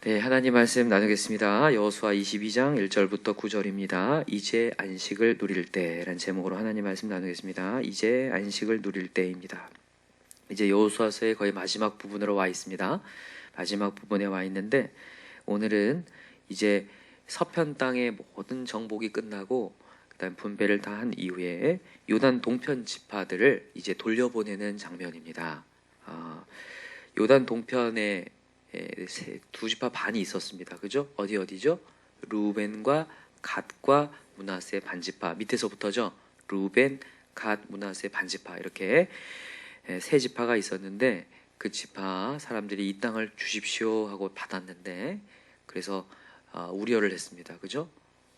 네, 하나님 말씀 나누겠습니다. 여호수아 22장 1절부터 9절입니다. 이제 안식을 누릴 때라는 제목으로 하나님 말씀 나누겠습니다. 이제 안식을 누릴 때입니다. 이제 여호수아서의 거의 마지막 부분으로 와 있습니다. 마지막 부분에 와 있는데 오늘은 이제 서편 땅의 모든 정복이 끝나고 그다음 분배를 다 한 이후에 요단 동편 지파들을 이제 돌려보내는 장면입니다. 요단 동편에 두 지파 반이 있었습니다. 그죠? 어디죠? 루벤과 갓과 므낫세 반지파 밑에서부터죠. 루벤, 갓, 므낫세 반지파 이렇게 세 지파가 있었는데 그 지파 사람들이 이 땅을 주십시오 하고 받았는데 그래서 우려를 했습니다. 그죠?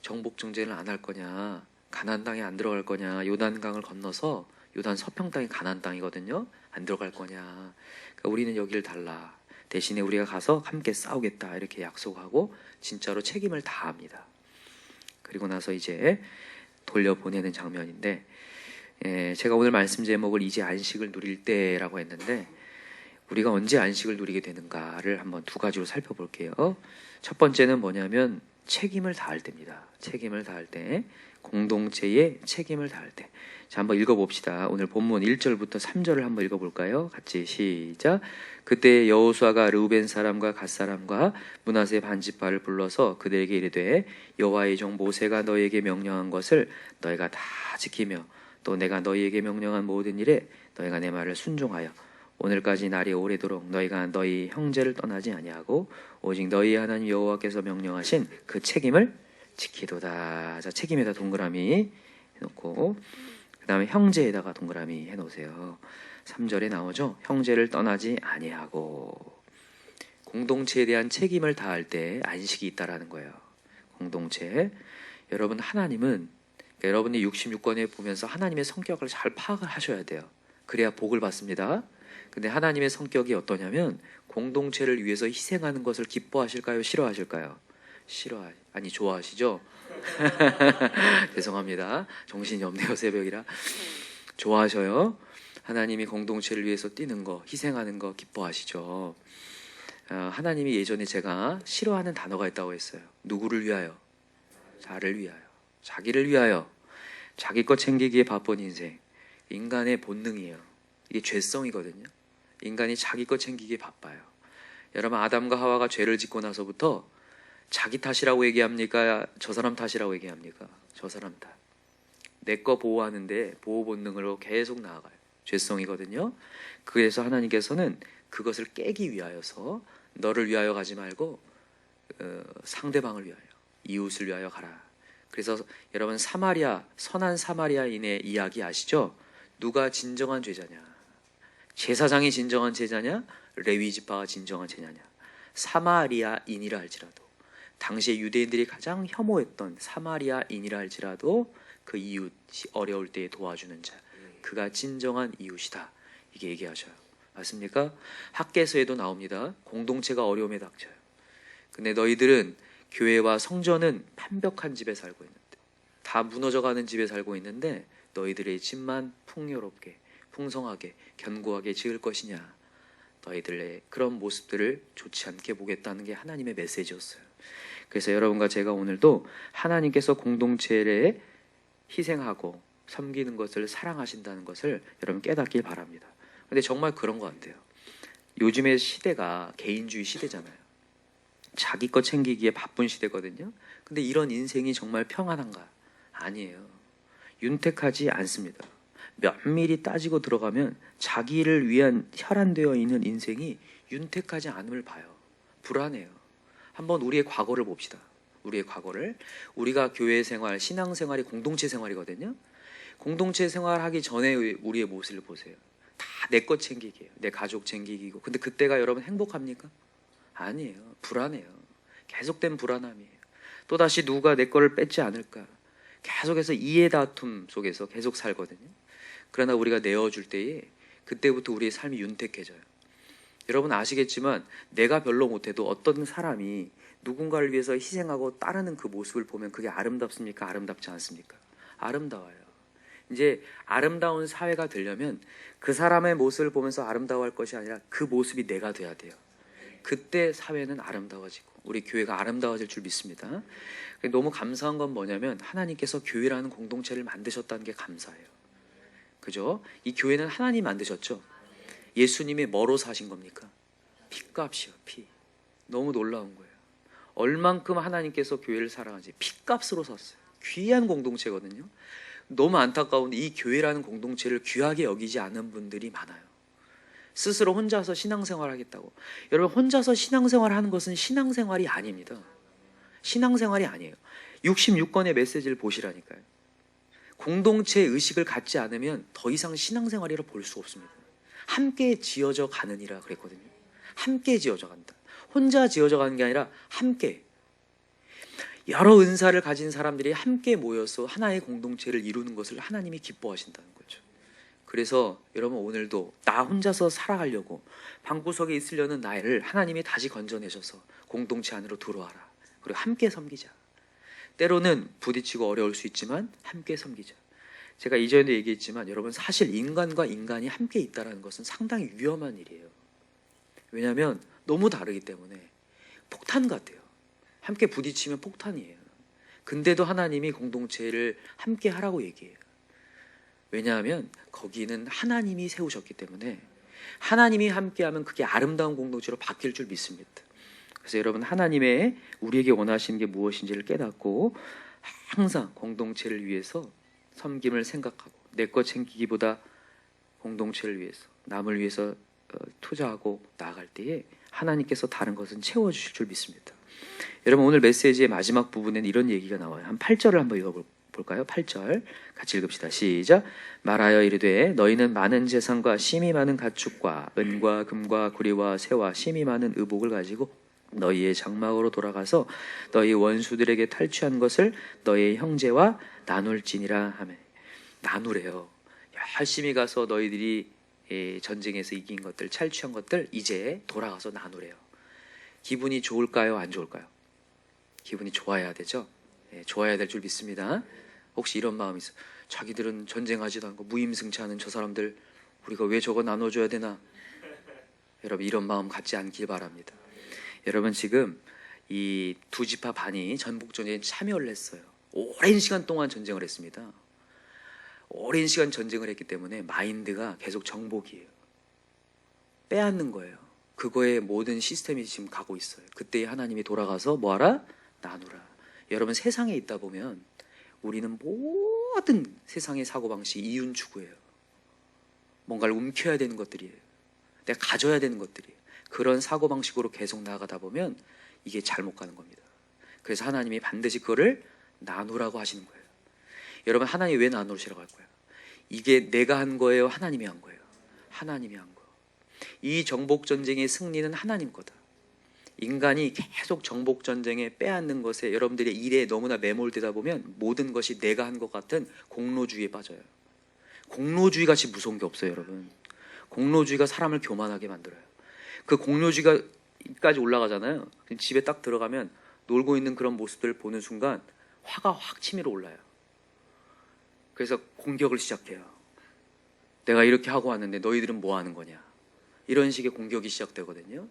정복 정제를 안 할 거냐, 가나안 땅에 안 들어갈 거냐, 요단강을 건너서 요단 서평 땅이 가나안 땅이거든요. 안 들어갈 거냐. 그러니까 우리는 여기를 달라. 대신에 우리가 가서 함께 싸우겠다 이렇게 약속하고 진짜로 책임을 다합니다. 그리고 나서 이제 돌려보내는 장면인데 제가 오늘 말씀 제목을 이제 안식을 누릴 때라고 했는데 우리가 언제 안식을 누리게 되는가를 한번 두 가지로 살펴볼게요. 첫 번째는 뭐냐면 책임을 다할 때입니다. 책임을 다할 때, 공동체의 책임을 다할 때. 자, 한번 읽어봅시다. 오늘 본문 1절부터 3절을 한번 읽어볼까요? 같이 시작. 그때 여호수아가 르우벤 사람과 갓 사람과 므낫세 반지파를 불러서 그들에게 이르되 여호와의 종 모세가 너희에게 명령한 것을 너희가 다 지키며 또 내가 너희에게 명령한 모든 일에 너희가 내 말을 순종하여 오늘까지 날이 오래도록 너희가 너희 형제를 떠나지 아니하고 오직 너희 하나님 여호와께서 명령하신 그 책임을 지키도다. 자, 책임에다 동그라미 해놓고 그 다음에 형제에다가 동그라미 해놓으세요. 3절에 나오죠. 형제를 떠나지 아니하고. 공동체에 대한 책임을 다할 때 안식이 있다라는 거예요. 공동체. 여러분 하나님은 여러분이 66권에 보면서 하나님의 성격을 잘 파악을 하셔야 돼요. 그래야 복을 받습니다. 근데 하나님의 성격이 어떠냐면 공동체를 위해서 희생하는 것을 기뻐하실까요? 싫어하실까요? 아니 좋아하시죠? 죄송합니다. 정신이 없네요. 새벽이라. 좋아하셔요. 하나님이 공동체를 위해서 뛰는 거, 희생하는 거 기뻐하시죠. 하나님이 예전에 제가 싫어하는 단어가 있다고 했어요. 누구를 위하여? 자를 위하여. 자기를 위하여. 자기 것 챙기기에 바쁜 인생. 인간의 본능이에요. 이게 죄성이거든요. 인간이 자기 것 챙기기에 바빠요. 여러분 아담과 하와가 죄를 짓고 나서부터 자기 탓이라고 얘기합니까? 저 사람 탓이라고 얘기합니까? 저 사람 탓. 내 거 보호하는데 보호 본능으로 계속 나아가요. 죄성이거든요. 그래서 하나님께서는 그것을 깨기 위하여서 너를 위하여 가지 말고 상대방을 위하여, 이웃을 위하여 가라. 그래서 여러분 선한 사마리아인의 이야기 아시죠? 누가 진정한 죄자냐? 제사장이 진정한 제자냐? 레위 지파가 진정한 제자냐? 사마리아인이라 할지라도 당시에 유대인들이 가장 혐오했던 사마리아인이라 할지라도 그 이웃이 어려울 때에 도와주는 자, 그가 진정한 이웃이다. 이게 얘기하셔요. 맞습니까? 학개서에도 나옵니다. 공동체가 어려움에 닥쳐요. 근데 너희들은 교회와 성전은 판벽한 집에 살고 있는데, 다 무너져가는 집에 살고 있는데 너희들의 집만 풍요롭게 풍성하게 견고하게 지을 것이냐. 너희들의 그런 모습들을 좋지 않게 보겠다는 게 하나님의 메시지였어요. 그래서 여러분과 제가 오늘도 하나님께서 공동체를 희생하고 섬기는 것을 사랑하신다는 것을 여러분 깨닫길 바랍니다. 근데 정말 그런 것 같아요. 요즘의 시대가 개인주의 시대잖아요. 자기 것 챙기기에 바쁜 시대거든요. 근데 이런 인생이 정말 평안한가? 아니에요. 윤택하지 않습니다. 면밀히 따지고 들어가면 자기를 위한 혈안되어 있는 인생이 윤택하지 않음을 봐요. 불안해요. 한번 우리의 과거를 봅시다. 우리의 과거를. 우리가 교회 생활, 신앙 생활이 공동체 생활이거든요. 공동체 생활하기 전에 우리의 모습을 보세요. 다 내 것 챙기기예요. 내 가족 챙기기고. 근데 그때가 여러분 행복합니까? 아니에요. 불안해요. 계속된 불안함이에요. 또다시 누가 내 거를 뺏지 않을까? 계속해서 이해 다툼 속에서 계속 살거든요. 그러나 우리가 내어줄 때에 그때부터 우리의 삶이 윤택해져요. 여러분 아시겠지만 내가 별로 못해도 어떤 사람이 누군가를 위해서 희생하고 따르는 그 모습을 보면 그게 아름답습니까? 아름답지 않습니까? 아름다워요. 이제 아름다운 사회가 되려면 그 사람의 모습을 보면서 아름다워할 것이 아니라 그 모습이 내가 돼야 돼요. 그때 사회는 아름다워지고 우리 교회가 아름다워질 줄 믿습니다. 너무 감사한 건 뭐냐면 하나님께서 교회라는 공동체를 만드셨다는 게 감사해요. 그죠? 이 교회는 하나님 만드셨죠. 예수님이 뭐로 사신 겁니까? 피값이요, 피. 너무 놀라운 거예요. 얼만큼 하나님께서 교회를 사랑하지 피값으로 샀어요. 귀한 공동체거든요. 너무 안타까운데 이 교회라는 공동체를 귀하게 여기지 않은 분들이 많아요. 스스로 혼자서 신앙생활 하겠다고. 여러분, 혼자서 신앙생활 하는 것은 신앙생활이 아닙니다. 신앙생활이 아니에요. 66권의 메시지를 보시라니까요. 공동체 의식을 갖지 않으면 더 이상 신앙생활이라 볼 수 없습니다. 함께 지어져 가느니라 그랬거든요. 함께 지어져 간다. 혼자 지어져 가는 게 아니라 함께. 여러 은사를 가진 사람들이 함께 모여서 하나의 공동체를 이루는 것을 하나님이 기뻐하신다는 거죠. 그래서 여러분, 오늘도 나 혼자서 살아가려고 방구석에 있으려는 나를 하나님이 다시 건져내셔서 공동체 안으로 들어와라. 그리고 함께 섬기자. 때로는 부딪히고 어려울 수 있지만 함께 섬기자. 제가 이전에도 얘기했지만 여러분, 사실 인간과 인간이 함께 있다는 것은 상당히 위험한 일이에요. 왜냐하면 너무 다르기 때문에. 폭탄 같아요. 함께 부딪히면 폭탄이에요. 근데도 하나님이 공동체를 함께 하라고 얘기해요. 왜냐하면 거기는 하나님이 세우셨기 때문에 하나님이 함께하면 그게 아름다운 공동체로 바뀔 줄 믿습니다. 그래서 여러분, 하나님의 우리에게 원하시는 게 무엇인지를 깨닫고 항상 공동체를 위해서 섬김을 생각하고 내 것 챙기기보다 공동체를 위해서, 남을 위해서 투자하고 나아갈 때에 하나님께서 다른 것은 채워주실 줄 믿습니다. 여러분, 오늘 메시지의 마지막 부분에는 이런 얘기가 나와요. 한 8절을 한번 읽어볼까요? 8절 같이 읽읍시다. 시작. 말하여 이르되 너희는 많은 재산과 심이 많은 가축과 은과 금과 구리와 새와 심이 많은 의복을 가지고 너희의 장막으로 돌아가서 너희 원수들에게 탈취한 것을 너희의 형제와 나눌지니라 하매. 나누래요. 열심히 가서 너희들이 전쟁에서 이긴 것들, 탈취한 것들 이제 돌아가서 나누래요. 기분이 좋을까요? 안 좋을까요? 기분이 좋아야 되죠. 좋아야 될 줄 믿습니다. 혹시 이런 마음이 있어요? 자기들은 전쟁하지도 않고 무임승차하는 저 사람들 우리가 왜 저거 나눠줘야 되나? 여러분, 이런 마음 갖지 않길 바랍니다. 여러분, 지금 이 두 지파 반이 전복전쟁에 참여를 했어요. 오랜 시간 동안 전쟁을 했습니다. 오랜 시간 전쟁을 했기 때문에 마인드가 계속 정복이에요. 빼앗는 거예요. 그거에 모든 시스템이 지금 가고 있어요. 그때 하나님이 돌아가서 뭐하라? 나누라. 여러분, 세상에 있다 보면 우리는 모든 세상의 사고방식이 이윤 추구예요. 뭔가를 움켜야 되는 것들이에요. 내가 가져야 되는 것들이에요. 그런 사고방식으로 계속 나아가다 보면 이게 잘못 가는 겁니다. 그래서 하나님이 반드시 그거를 나누라고 하시는 거예요. 여러분, 하나님이 왜 나누시라고 할 거예요? 이게 내가 한 거예요? 하나님이 한 거예요? 하나님이 한 거. 이 정복전쟁의 승리는 하나님 거다. 인간이 계속 정복전쟁에 빼앗는 것에, 여러분들의 일에 너무나 매몰되다 보면 모든 것이 내가 한 것 같은 공로주의에 빠져요. 공로주의 같이 무서운 게 없어요, 여러분. 공로주의가 사람을 교만하게 만들어요. 그 공로주의까지 올라가잖아요. 집에 딱 들어가면 놀고 있는 그런 모습들을 보는 순간 화가 확 치밀어 올라요. 그래서 공격을 시작해요. 내가 이렇게 하고 왔는데 너희들은 뭐 하는 거냐? 이런 식의 공격이 시작되거든요.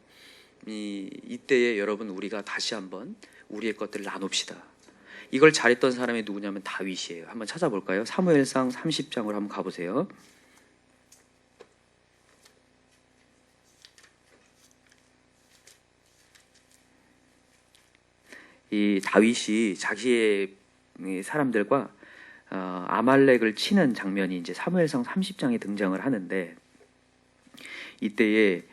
이때에 여러분, 우리가 다시 한번 우리의 것들을 나눕시다. 이걸 잘했던 사람이 누구냐면 다윗이에요. 한번 찾아볼까요? 사무엘상 30장으로 한번 가보세요. 이 다윗이 자기의 사람들과 아말렉을 치는 장면이 이제 사무엘상 30장에 등장을 하는데, 이때에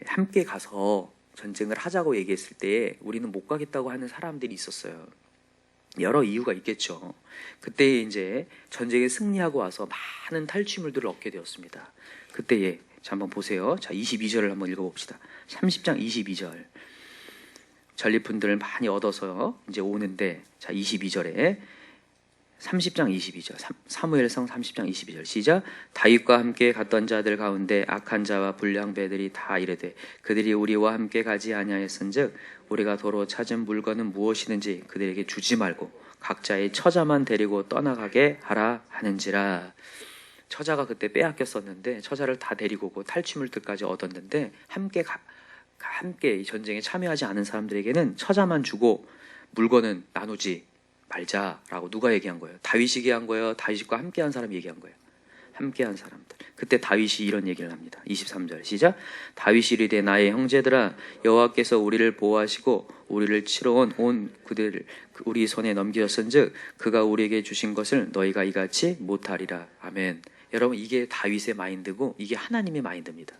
함께 가서 전쟁을 하자고 얘기했을 때에 우리는 못 가겠다고 하는 사람들이 있었어요. 여러 이유가 있겠죠. 그때 이제 전쟁에 승리하고 와서 많은 탈취물들을 얻게 되었습니다. 그때에 자, 한번 보세요. 자, 22절을 한번 읽어봅시다. 30장 22절. 전리품들을 많이 얻어서 이제 오는데, 자, 22절에 30장 22절, 사무엘상 30장 22절 시작. 다윗과 함께 갔던 자들 가운데 악한 자와 불량배들이 다 이르되 그들이 우리와 함께 가지 아니하였은즉 우리가 도로 찾은 물건은 무엇이든지 그들에게 주지 말고 각자의 처자만 데리고 떠나가게 하라 하는지라. 처자가 그때 빼앗겼었는데 처자를 다 데리고 오고 탈취물들까지 얻었는데 함께 함께 이 전쟁에 참여하지 않은 사람들에게는 처자만 주고 물건은 나누지 말자라고 누가 얘기한 거예요? 다윗이 얘기한 거예요? 다윗과 함께한 사람이 얘기한 거예요? 함께한 사람들. 그때 다윗이 이런 얘기를 합니다. 23절 시작. 다윗이 이르되 나의 형제들아 여호와께서 우리를 보호하시고 우리를 치러 온 그들을 우리 손에 넘기셨은즉 그가 우리에게 주신 것을 너희가 이같이 못하리라. 아멘. 여러분 이게 다윗의 마인드고 이게 하나님의 마인드입니다.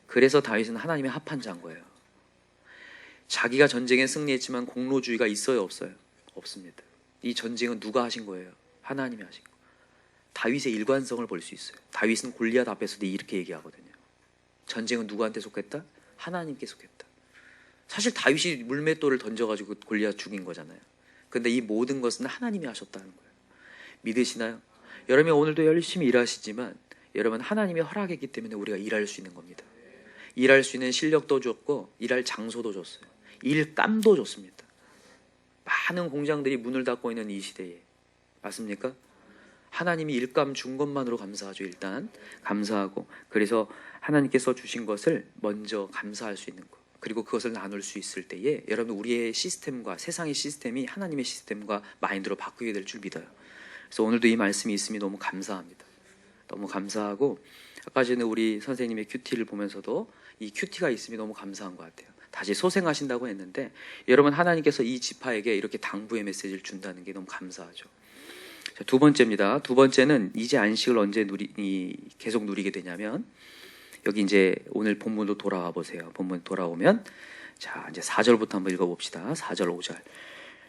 그래서 다윗은 하나님의 합한 자인 거예요. 자기가 전쟁에 승리했지만 공로주의가 있어요 없어요? 없습니다. 이 전쟁은 누가 하신 거예요? 하나님이 하신 거예요. 다윗의 일관성을 볼 수 있어요. 다윗은 골리앗 앞에서도 이렇게 얘기하거든요. 전쟁은 누구한테 속했다? 하나님께 속했다. 사실 다윗이 물맷돌을 던져가지고 골리앗 죽인 거잖아요. 근데 이 모든 것은 하나님이 하셨다는 거예요. 믿으시나요? 여러분이 오늘도 열심히 일하시지만 여러분 하나님이 허락했기 때문에 우리가 일할 수 있는 겁니다. 일할 수 있는 실력도 줬고 일할 장소도 줬어요. 일감도 줬습니다. 많은 공장들이 문을 닫고 있는 이 시대에 맞습니까? 하나님이 일감 준 것만으로 감사하죠. 일단 감사하고 그래서 하나님께서 주신 것을 먼저 감사할 수 있는 것 그리고 그것을 나눌 수 있을 때에 여러분 우리의 시스템과 세상의 시스템이 하나님의 시스템과 마인드로 바꾸게 될 줄 믿어요. 그래서 오늘도 이 말씀이 있음이 너무 감사합니다. 너무 감사하고 아까 전에 우리 선생님의 큐티를 보면서도 이 큐티가 있음이 너무 감사한 것 같아요. 다시 소생하신다고 했는데 여러분 하나님께서 이 지파에게 이렇게 당부의 메시지를 준다는 게 너무 감사하죠. 자, 두 번째입니다. 두 번째는 이제 안식을 언제 계속 누리게 되냐면 여기 이제 오늘 본문으로 돌아와 보세요. 본문 돌아오면 자 이제 4절부터 한번 읽어봅시다. 4절 5절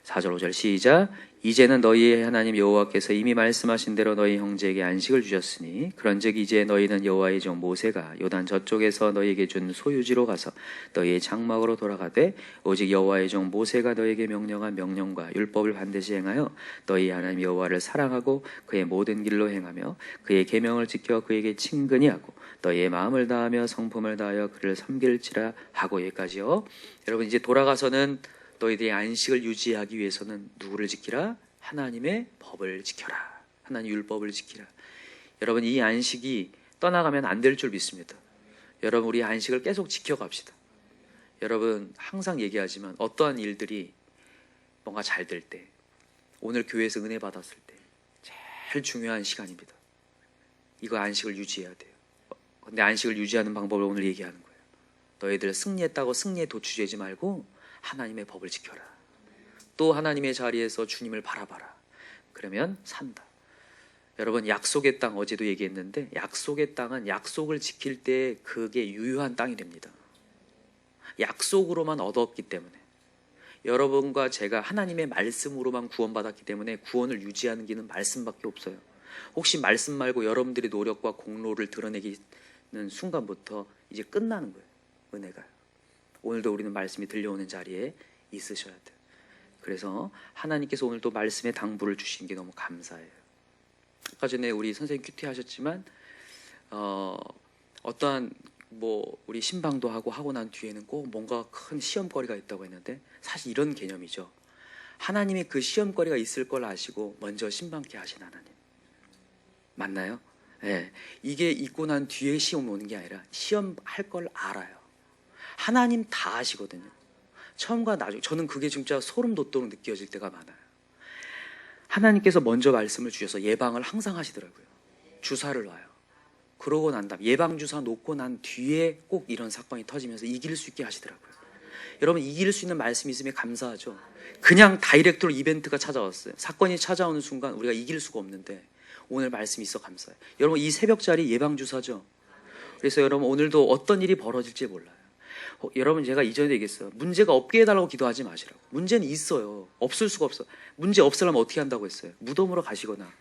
4절 5절 시작. 이제는 너희의 하나님 여호와께서 이미 말씀하신 대로 너희 형제에게 안식을 주셨으니 그런즉 이제 너희는 여호와의 종 모세가 요단 저쪽에서 너희에게 준 소유지로 가서 너희의 장막으로 돌아가되 오직 여호와의 종 모세가 너희에게 명령한 명령과 율법을 반드시 행하여 너희 하나님 여호와를 사랑하고 그의 모든 길로 행하며 그의 계명을 지켜 그에게 친근히 하고 너희의 마음을 다하며 성품을 다하여 그를 섬길지라 하고 여기까지요. 여러분 이제 돌아가서는 너희들이 안식을 유지하기 위해서는 누구를 지키라? 하나님의 법을 지켜라. 하나님 율법을 지키라. 여러분 이 안식이 떠나가면 안 될 줄 믿습니다. 여러분 우리 안식을 계속 지켜갑시다. 여러분 항상 얘기하지만 어떠한 일들이 뭔가 잘 될 때 오늘 교회에서 은혜 받았을 때 제일 중요한 시간입니다. 이거 안식을 유지해야 돼요. 근데 안식을 유지하는 방법을 오늘 얘기하는 거예요. 너희들 승리했다고 승리에 도취되지 말고 하나님의 법을 지켜라. 또 하나님의 자리에서 주님을 바라봐라. 그러면 산다. 여러분 약속의 땅 어제도 얘기했는데 약속의 땅은 약속을 지킬 때 그게 유효한 땅이 됩니다. 약속으로만 얻었기 때문에 여러분과 제가 하나님의 말씀으로만 구원받았기 때문에 구원을 유지하는 길은 말씀밖에 없어요. 혹시 말씀 말고 여러분들의 노력과 공로를 드러내기는 순간부터 이제 끝나는 거예요. 은혜가. 오늘도 우리는 말씀이 들려오는 자리에 있으셔야 돼요. 그래서 하나님께서 오늘도 말씀의 당부를 주신 게 너무 감사해요. 아까 전에 우리 선생님 큐티 하셨지만 어떠한 우리 신방도 하고 난 뒤에는 꼭 뭔가 큰 시험거리가 있다고 했는데 사실 이런 개념이죠. 하나님이 그 시험거리가 있을 걸 아시고 먼저 신방케 하신 하나님. 맞나요? 네. 이게 있고 난 뒤에 시험 오는 게 아니라 시험할 걸 알아요. 하나님 다 아시거든요. 처음과 나중 저는 그게 진짜 소름 돋도록 느껴질 때가 많아요. 하나님께서 먼저 말씀을 주셔서 예방을 항상 하시더라고요. 주사를 놔요. 그러고 난 다음 예방주사 놓고 난 뒤에 꼭 이런 사건이 터지면서 이길 수 있게 하시더라고요. 여러분 이길 수 있는 말씀이 있으면 감사하죠. 그냥 다이렉트로 이벤트가 찾아왔어요. 사건이 찾아오는 순간 우리가 이길 수가 없는데 오늘 말씀이 있어 감사해요. 여러분 이 새벽자리 예방주사죠. 그래서 여러분 오늘도 어떤 일이 벌어질지 몰라요. 여러분 제가 이전에 얘기했어요. 문제가 없게 해달라고 기도하지 마시라고. 문제는 있어요. 없을 수가 없어. 문제 없으려면 어떻게 한다고 했어요? 무덤으로 가시거나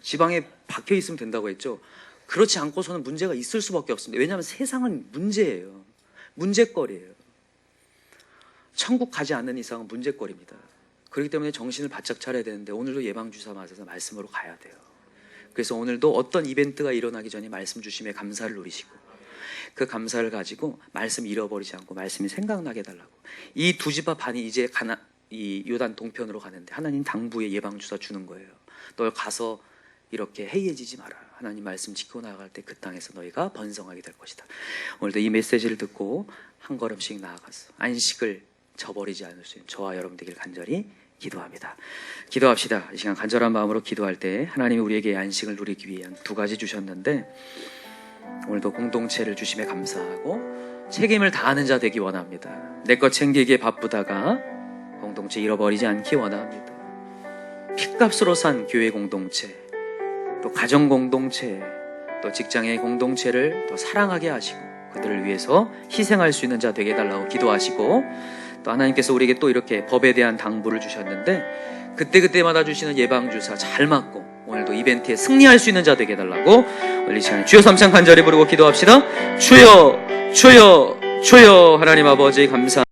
지방에 박혀 있으면 된다고 했죠. 그렇지 않고서는 문제가 있을 수밖에 없습니다. 왜냐하면 세상은 문제예요. 문제거리예요. 천국 가지 않는 이상은 문제거리입니다. 그렇기 때문에 정신을 바짝 차려야 되는데 오늘도 예방주사 맞아서 말씀으로 가야 돼요. 그래서 오늘도 어떤 이벤트가 일어나기 전에 말씀 주심에 감사를 누리시고 그 감사를 가지고 말씀 잃어버리지 않고 말씀이 생각나게 해달라고. 이 두 지파 반이 이제 이 요단 동편으로 가는데 하나님 당부의 예방주사 주는 거예요. 널 가서 이렇게 해이해지지 마라. 하나님 말씀 지키고 나아갈 때 그 땅에서 너희가 번성하게 될 것이다. 오늘도 이 메시지를 듣고 한 걸음씩 나아가서 안식을 저버리지 않을 수 있는 저와 여러분 되길 간절히 기도합니다. 기도합시다. 이 시간 간절한 마음으로 기도할 때 하나님이 우리에게 안식을 누리기 위한 두 가지 주셨는데 오늘도 공동체를 주심에 감사하고 책임을 다하는 자 되기 원합니다. 내 것 챙기기에 바쁘다가 공동체 잃어버리지 않기 원합니다. 핏값으로 산 교회 공동체, 또 가정 공동체, 또 직장의 공동체를 더 사랑하게 하시고 그들을 위해서 희생할 수 있는 자 되게 해달라고 기도하시고, 또 하나님께서 우리에게 또 이렇게 법에 대한 당부를 주셨는데 그때그때마다 주시는 예방주사 잘 맞고 오늘도 이벤트에 승리할 수 있는 자 되게 해달라고 오늘 이 시간에 주여 삼창 간절히 부르고 기도합시다. 주여 주여 주여. 하나님 아버지 감사합니다.